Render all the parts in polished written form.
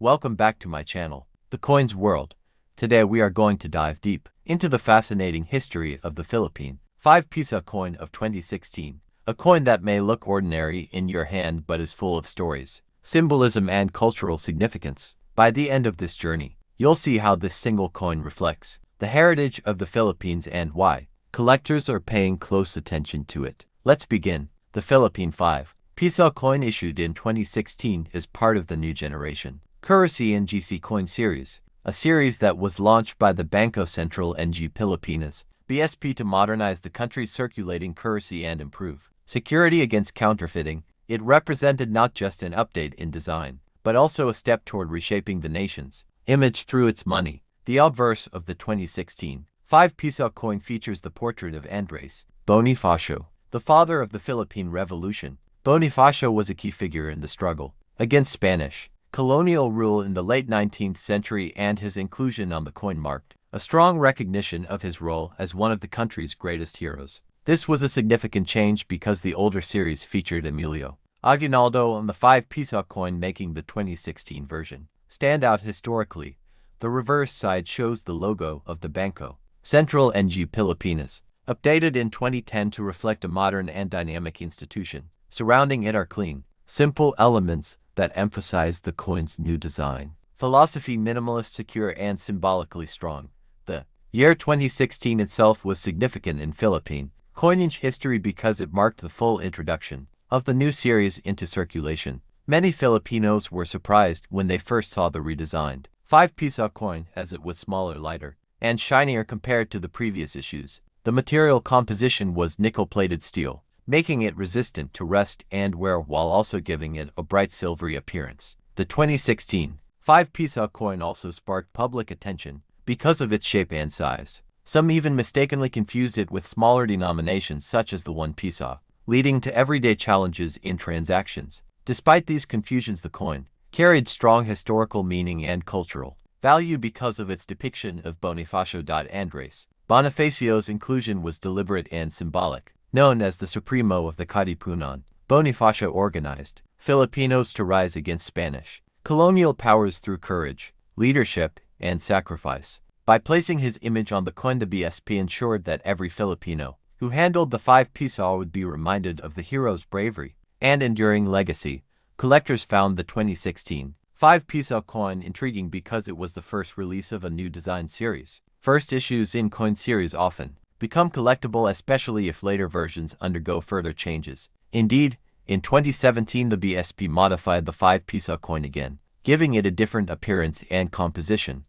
Welcome back to my channel, The Coins World. Today we are going to dive deep into the fascinating history of the Philippine 5-peso coin of 2016, a coin that may look ordinary in your hand but is full of stories, symbolism and cultural significance. By the end of this journey, you'll see how this single coin reflects the heritage of the Philippines and why collectors are paying close attention to it. Let's begin. The Philippine 5-peso coin issued in 2016 is part of the new generation Currency NGC coin series, a series that was launched by the Bangko Sentral ng Pilipinas (BSP) to modernize the country's circulating currency and improve security against counterfeiting. It represented not just an update in design, but also a step toward reshaping the nation's image through its money. The obverse of the 2016 5-peso coin features the portrait of Andres Bonifacio, the father of the Philippine Revolution. Bonifacio was a key figure in the struggle against Spanish colonial rule in the late 19th century, and his inclusion on the coin marked a strong recognition of his role as one of the country's greatest heroes. This was a significant change because the older series featured Emilio Aguinaldo on the 5-peso coin, making the 2016 version stand out historically. The reverse side shows the logo of the Bangko Sentral ng Pilipinas, updated in 2010 to reflect a modern and dynamic institution. Surrounding it are clean, simple elements that emphasize the coin's new design philosophy: minimalist, secure, and symbolically strong. The year 2016 itself was significant in Philippine coinage history because it marked the full introduction of the new series into circulation. Many Filipinos were surprised when they first saw the redesigned 5-peso coin, as it was smaller, lighter, and shinier compared to the previous issues. The material composition was nickel-plated steel, making it resistant to rust and wear while also giving it a bright silvery appearance. The 2016 5-peso coin also sparked public attention because of its shape and size. Some even mistakenly confused it with smaller denominations such as the 1 peso, leading to everyday challenges in transactions. Despite these confusions, the coin carried strong historical meaning and cultural value because of its depiction of Bonifacio. Andres Bonifacio's inclusion was deliberate and symbolic. Known as the Supremo of the Katipunan, Bonifacio organized Filipinos to rise against Spanish colonial powers through courage, leadership, and sacrifice. By placing his image on the coin, the BSP ensured that every Filipino who handled the 5-peso would be reminded of the hero's bravery and enduring legacy. Collectors found the 2016 5-peso coin intriguing because it was the first release of a new design series. First issues in coin series often become collectible, especially if later versions undergo further changes. Indeed, in 2017 the BSP modified the 5-peso coin again, giving it a different appearance and composition,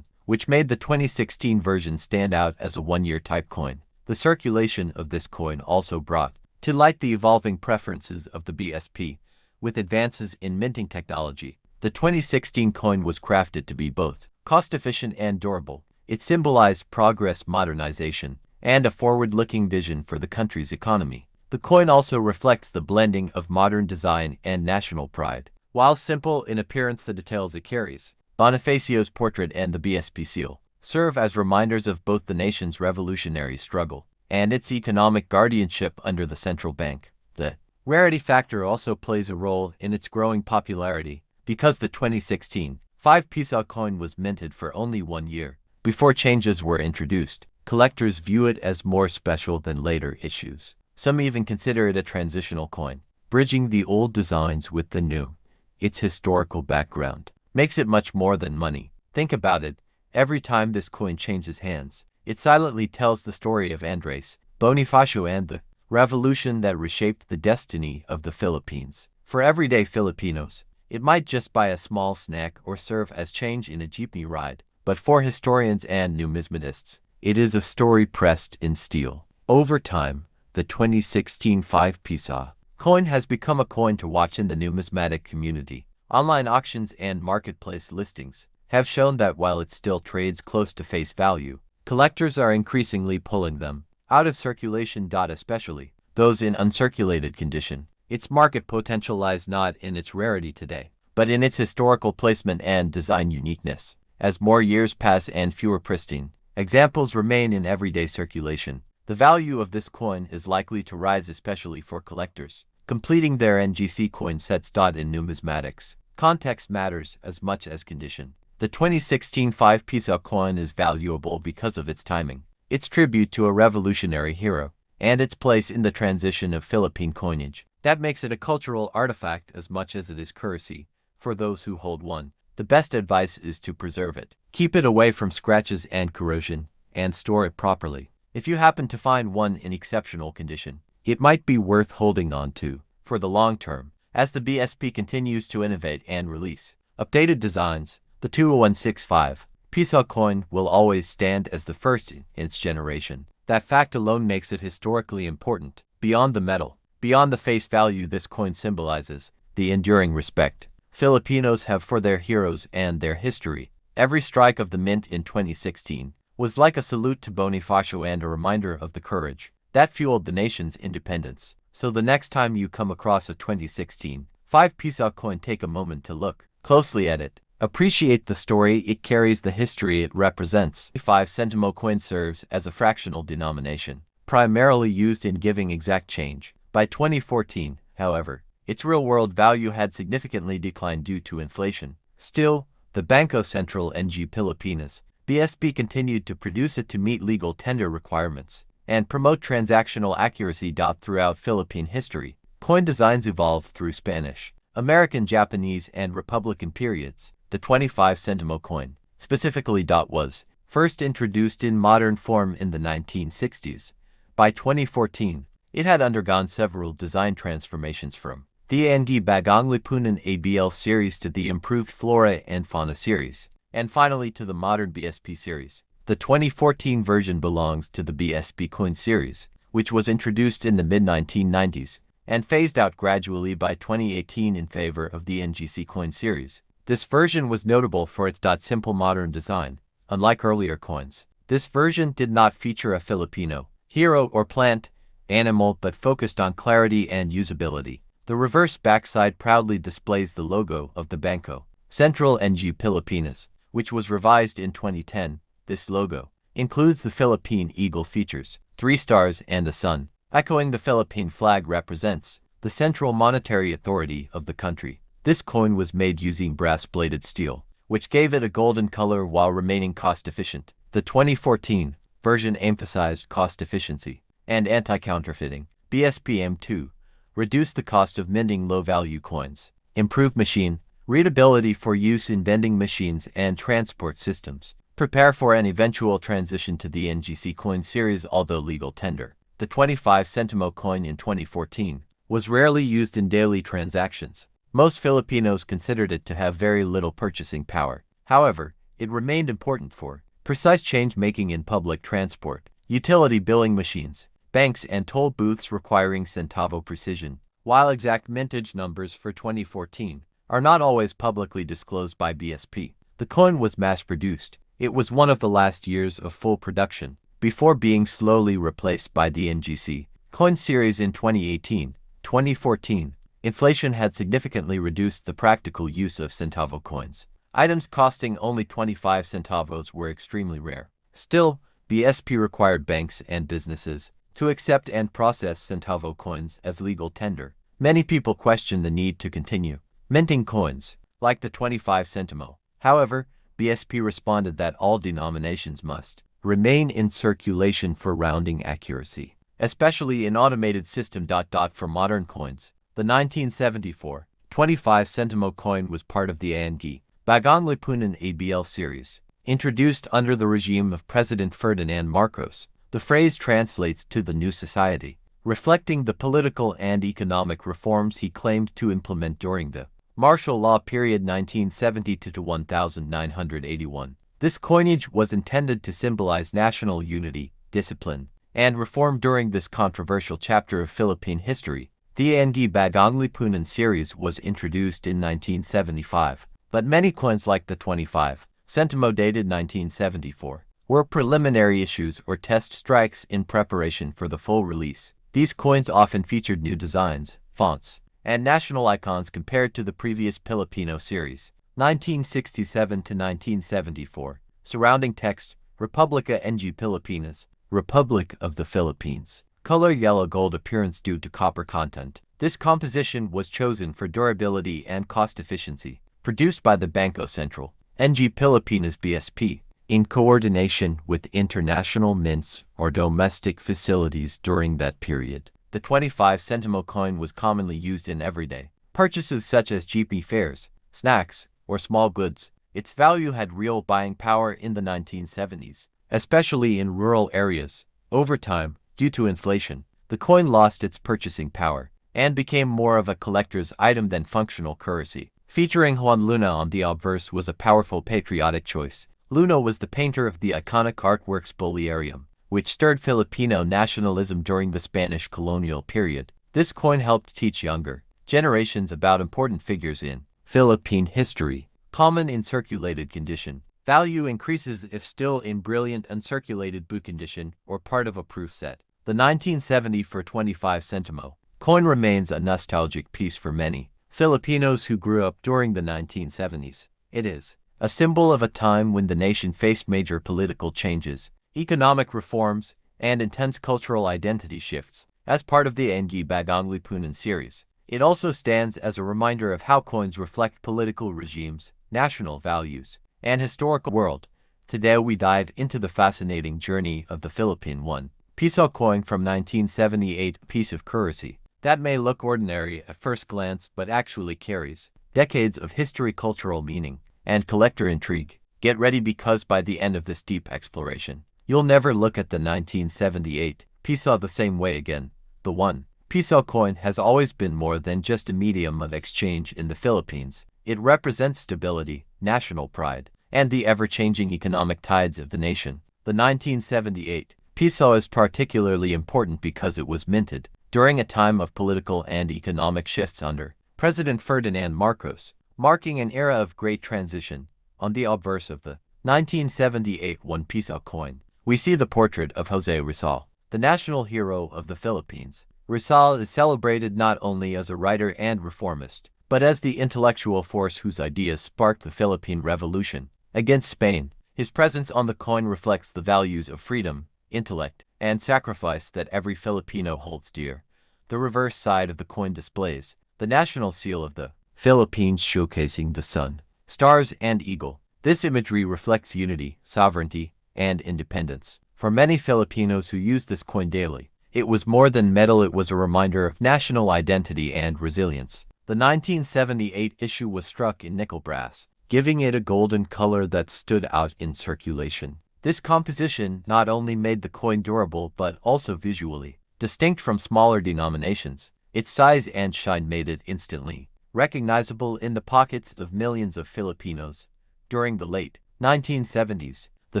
which made the 2016 version stand out as a one-year type coin. The circulation of this coin also brought to light the evolving preferences of the BSP. With advances in minting technology, the 2016 coin was crafted to be both cost-efficient and durable. It symbolized progress, modernization, and a forward-looking vision for the country's economy. The coin also reflects the blending of modern design and national pride. While simple in appearance, the details it carries, Bonifacio's portrait and the BSP seal, serve as reminders of both the nation's revolutionary struggle and its economic guardianship under the central bank. The rarity factor also plays a role in its growing popularity because the 2016 5-peso coin was minted for only 1 year before changes were introduced. Collectors view it as more special than later issues. Some even consider it a transitional coin, bridging the old designs with the new. Its historical background makes it much more than money. Think about it, every time this coin changes hands, it silently tells the story of Andres Bonifacio and the revolution that reshaped the destiny of the Philippines. For everyday Filipinos, it might just buy a small snack or serve as change in a jeepney ride. But for historians and numismatists, it is a story pressed in steel. Over time, the 2016 5-peso coin has become a coin to watch in the numismatic community. Online auctions and marketplace listings have shown that while it still trades close to face value, collectors are increasingly pulling them out of circulation. Especially those in uncirculated condition. Its market potential lies not in its rarity today, but in its historical placement and design uniqueness. As more years pass and fewer pristine examples remain in everyday circulation, the value of this coin is likely to rise, especially for collectors completing their NGC coin sets. In numismatics, Context matters as much as condition. The 2016 5-piso coin is valuable because of its timing, its tribute to a revolutionary hero, and its place in the transition of Philippine coinage. That makes it a cultural artifact as much as it is currency for those who hold one. The best advice is to preserve it. Keep it away from scratches and corrosion, and store it properly. If you happen to find one in exceptional condition, it might be worth holding on to for the long term. As the BSP continues to innovate and release updated designs, the 20165 piso coin will always stand as the first in its generation. That fact alone makes it historically important. Beyond the metal, beyond the face value, this coin symbolizes the enduring respect Filipinos have for their heroes and their history. Every strike of the mint in 2016 was like a salute to Bonifacio and a reminder of the courage that fueled the nation's independence. So the next time you come across a 2016 5-piso coin, take a moment to look closely at it. Appreciate the story it carries, the history it represents. The 5-centimo coin serves as a fractional denomination, primarily used in giving exact change. By 2014, however, its real-world value had significantly declined due to inflation. Still, the Bangko Sentral ng Pilipinas, BSP, continued to produce it to meet legal tender requirements and promote transactional accuracy. Throughout Philippine history, coin designs evolved through Spanish, American, Japanese, and Republican periods. The 25-centimo coin, specifically, was first introduced in modern form in the 1960s. By 2014, it had undergone several design transformations from the ANG Bagong Lipunan ABL series to the improved Flora and Fauna series, and finally to the modern BSP series. The 2014 version belongs to the BSP coin series, which was introduced in the mid-1990s and phased out gradually by 2018 in favor of the NGC coin series. This version was notable for its simple modern design. Unlike earlier coins, this version did not feature a Filipino hero or plant animal, but focused on clarity and usability. The reverse backside proudly displays the logo of the Bangko Sentral ng Pilipinas, which was revised in 2010. This logo includes the Philippine eagle features 3 stars and a sun, echoing the Philippine flag represents the central monetary authority of the country. This coin was made using brass-bladed steel, which gave it a golden color while remaining cost-efficient. The 2014 version emphasized cost efficiency and anti-counterfeiting. BSP M2 reduced the cost of minting low-value coins, improved machine readability for use in vending machines and transport systems. Prepare for an eventual transition to the NGC coin series, although legal tender. The 25-centimo coin in 2014 was rarely used in daily transactions. Most Filipinos considered it to have very little purchasing power. However, it remained important for precise change-making in public transport, utility billing machines, banks, and toll booths requiring centavo precision. While exact mintage numbers for 2014 are not always publicly disclosed by BSP, the coin was mass-produced. It was one of the last years of full production, before being slowly replaced by the NGC coin series in 2018. 2014, inflation had significantly reduced the practical use of centavo coins. Items costing only 25 centavos were extremely rare. Still, BSP required banks and businesses to accept and process centavo coins as legal tender. Many people questioned the need to continue minting coins, like the 25 centimo. However, BSP responded that all denominations must remain in circulation for rounding accuracy, especially in automated system. For modern coins, the 1974 25 centimo coin was part of the ANG Bagong Lipunan ABL series. Introduced under the regime of President Ferdinand Marcos, the phrase translates to the new society, reflecting the political and economic reforms he claimed to implement during the martial law period 1970 to 1981. This coinage was intended to symbolize national unity, discipline, and reform during this controversial chapter of Philippine history. The ANG Bagong Lipunan series was introduced in 1975, but many coins like the 25 centimo dated 1974 were preliminary issues or test strikes in preparation for the full release. These coins often featured new designs, fonts, and national icons compared to the previous Filipino series, 1967 to 1974. Surrounding text, Republica ng Pilipinas, Republic of the Philippines. Color yellow gold appearance due to copper content. This composition was chosen for durability and cost efficiency. produced by the Bangko Sentral, NG Pilipinas BSP, in coordination with international mints or domestic facilities during that period. The 25 centimo coin was commonly used in everyday purchases such as jeepney fares, snacks, or small goods. Its value had real buying power in the 1970s, especially in rural areas. Over time, due to inflation, the coin lost its purchasing power and became more of a collector's item than functional currency. Featuring Juan Luna on the obverse was a powerful patriotic choice. Luna was the painter of the iconic artworks Bolerium, which stirred Filipino nationalism during the Spanish colonial period. This coin helped teach younger generations about important figures in Philippine history. Common in circulated condition. Value increases if still in brilliant uncirculated book condition or part of a proof set. The 1970 for 25 centimo coin remains a nostalgic piece for many Filipinos who grew up during the 1970s. It is a symbol of a time when the nation faced major political changes, economic reforms, and intense cultural identity shifts. As part of the NG Bagong Lipunan series, it also stands as a reminder of how coins reflect political regimes, national values, and historical world. Today we dive into the fascinating journey of the Philippine 1 piso coin from 1978, a piece of currency that may look ordinary at first glance but actually carries decades of history, cultural meaning, and collector intrigue. Get ready, because by the end of this deep exploration, you'll never look at the 1978 piso the same way again. The 1 piso coin has always been more than just a medium of exchange in the Philippines. It represents stability, national pride, and the ever-changing economic tides of the nation. The 1978 piso is particularly important because it was minted during a time of political and economic shifts under President Ferdinand Marcos, marking an era of great transition. On the obverse of the 1978 1 piso coin, we see the portrait of Jose Rizal, the national hero of the Philippines. Rizal is celebrated not only as a writer and reformist, but as the intellectual force whose ideas sparked the Philippine Revolution against Spain. His presence on the coin reflects the values of freedom, intellect, and sacrifice that every Filipino holds dear. The reverse side of the coin displays the national seal of the Philippines, showcasing the sun, stars, and eagle. This imagery reflects unity, sovereignty, and independence. For many Filipinos who use this coin daily, it was more than metal, it was a reminder of national identity and resilience. The 1978 issue was struck in nickel brass, giving it a golden color that stood out in circulation. This composition not only made the coin durable but also visually distinct from smaller denominations. Its size and shine made it instantly recognizable in the pockets of millions of Filipinos. During the late 1970s, the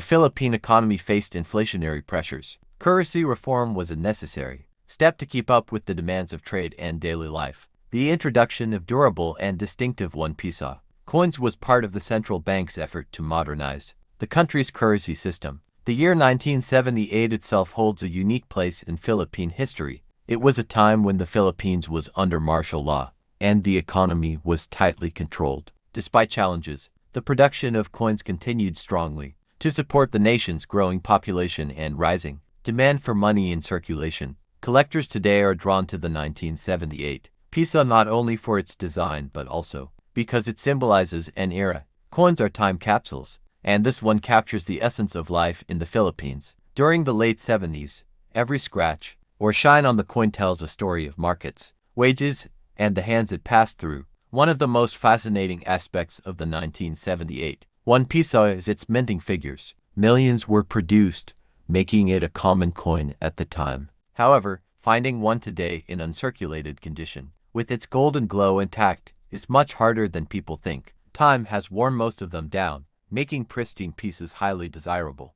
Philippine economy faced inflationary pressures. Currency reform was a necessary step to keep up with the demands of trade and daily life. The introduction of durable and distinctive 1 piso coins was part of the central bank's effort to modernize the country's currency system. The year 1978 itself holds a unique place in Philippine history. It was a time when the Philippines was under martial law, and the economy was tightly controlled. Despite challenges, the production of coins continued strongly to support the nation's growing population and rising demand for money in circulation. Collectors today are drawn to the 1978 piso not only for its design but also because it symbolizes an era. Coins are time capsules, and this one captures the essence of life in the Philippines. During the late 70s, every scratch or shine on the coin tells a story of markets, wages, and the hands it passed through. One of the most fascinating aspects of the 1978 1 piso is its minting figures. Millions were produced, making it a common coin at the time. However, finding one today in uncirculated condition, with its golden glow intact, is much harder than people think. Time has worn most of them down, making pristine pieces highly desirable.